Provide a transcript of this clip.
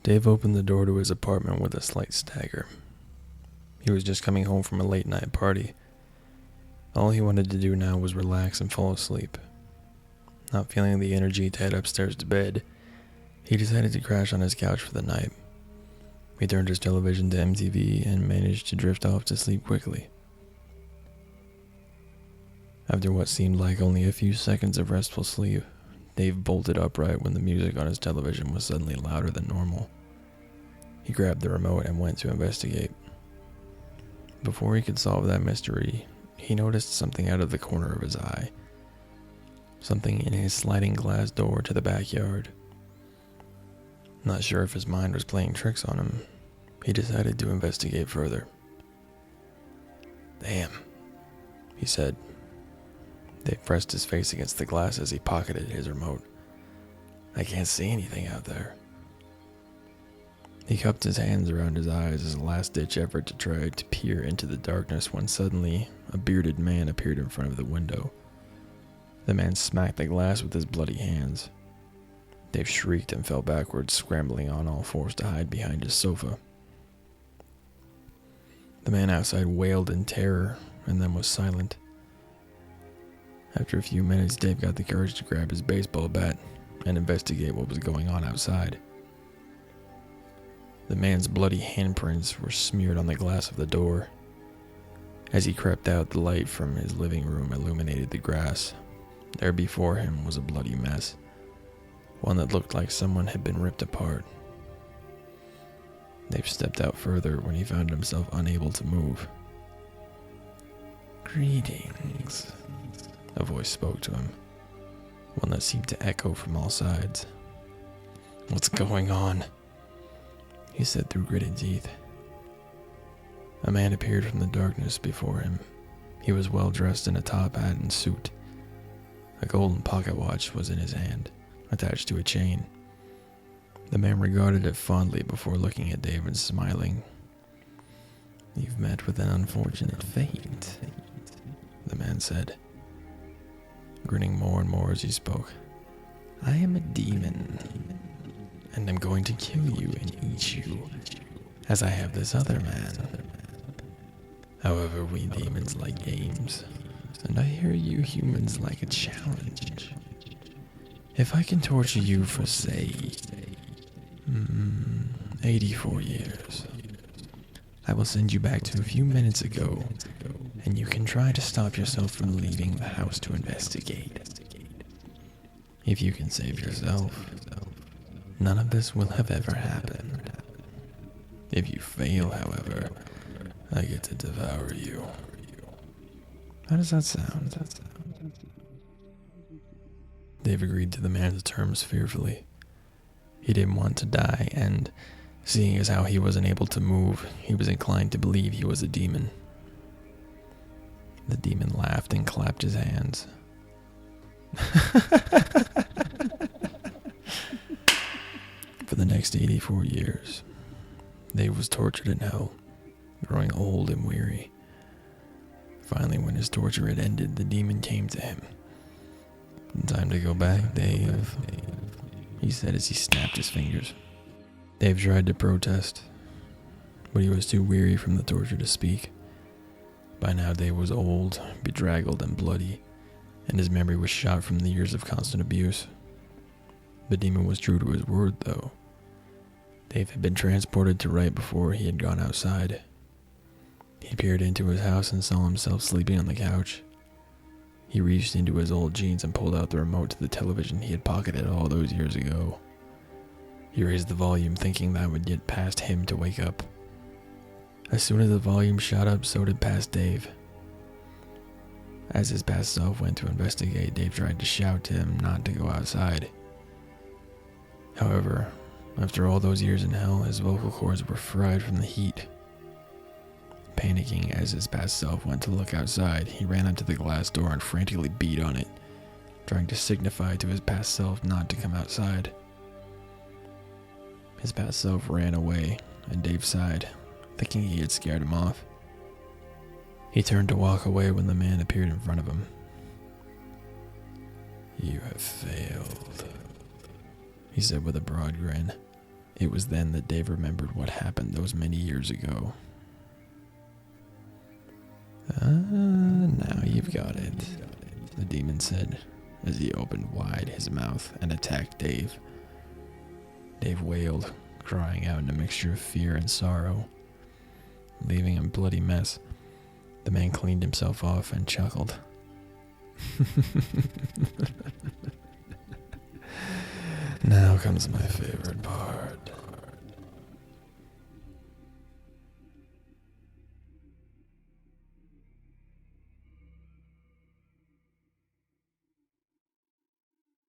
Dave opened the door to his apartment with a slight stagger. He was just coming home from a late night party. All he wanted to do now was relax and fall asleep. Not feeling the energy to head upstairs to bed, he decided to crash on his couch for the night. He turned his television to MTV and managed to drift off to sleep quickly. After what seemed like only a few seconds of restful sleep, Dave bolted upright when the music on his television was suddenly louder than normal. He grabbed the remote and went to investigate. Before he could solve that mystery, he noticed something out of the corner of his eye. Something in his sliding glass door to the backyard. Not sure if his mind was playing tricks on him, he decided to investigate further. "Damn," he said. Dave pressed his face against the glass as he pocketed his remote. "I can't see anything out there." He cupped his hands around his eyes as a last-ditch effort to try to peer into the darkness when suddenly a bearded man appeared in front of the window. The man smacked the glass with his bloody hands. Dave shrieked and fell backwards, scrambling on all fours to hide behind his sofa. The man outside wailed in terror and then was silent. After a few minutes, Dave got the courage to grab his baseball bat and investigate what was going on outside. The man's bloody handprints were smeared on the glass of the door. As he crept out, the light from his living room illuminated the grass. There before him was a bloody mess, one that looked like someone had been ripped apart. Dave stepped out further when he found himself unable to move. "Greetings," a voice spoke to him, one that seemed to echo from all sides. "What's going on?" he said through gritted teeth. A man appeared from the darkness before him. He was well dressed in a top hat and suit. A golden pocket watch was in his hand, attached to a chain. The man regarded it fondly before looking at Dave and smiling. "You've met with an unfortunate fate," the man said, grinning more and more as he spoke. "I am a demon, and I'm going to kill you and eat you, as I have this other man. However, we demons like games, and I hear you humans like a challenge. If I can torture you for, say, 84 years, I will send you back to a few minutes ago, and you can try to stop yourself from leaving the house to investigate. If you can save yourself, none of this will have ever happened. If you fail, however, I get to devour you. How does that sound?" Dave agreed to the man's terms fearfully. He didn't want to die, and seeing as how he wasn't able to move, he was inclined to believe he was a demon. The demon laughed and clapped his hands. For the next 84 years, Dave was tortured in hell, growing old and weary. Finally, when his torture had ended, the demon came to him. "Time to go back, Dave," he said as he snapped his fingers. Dave tried to protest, but he was too weary from the torture to speak. By now, Dave was old, bedraggled, and bloody, and his memory was shot from the years of constant abuse. The demon was true to his word, though. Dave had been transported to right before he had gone outside. He peered into his house and saw himself sleeping on the couch. He reached into his old jeans and pulled out the remote to the television he had pocketed all those years ago. He raised the volume, thinking that would get past him to wake up. As soon as the volume shot up, so did past Dave. As his past self went to investigate, Dave tried to shout to him not to go outside. However, after all those years in hell, his vocal cords were fried from the heat. Panicking as his past self went to look outside, he ran up to the glass door and frantically beat on it, trying to signify to his past self not to come outside. His past self ran away, and Dave sighed, thinking he had scared him off. He turned to walk away when the man appeared in front of him. You have failed, he said with a broad grin. It was then that Dave remembered what happened those many years ago. Now you've got it, the demon said, as he opened wide his mouth and attacked Dave. Dave wailed, crying out in a mixture of fear and sorrow. Leaving a bloody mess, the man cleaned himself off and chuckled. Now comes my favorite part.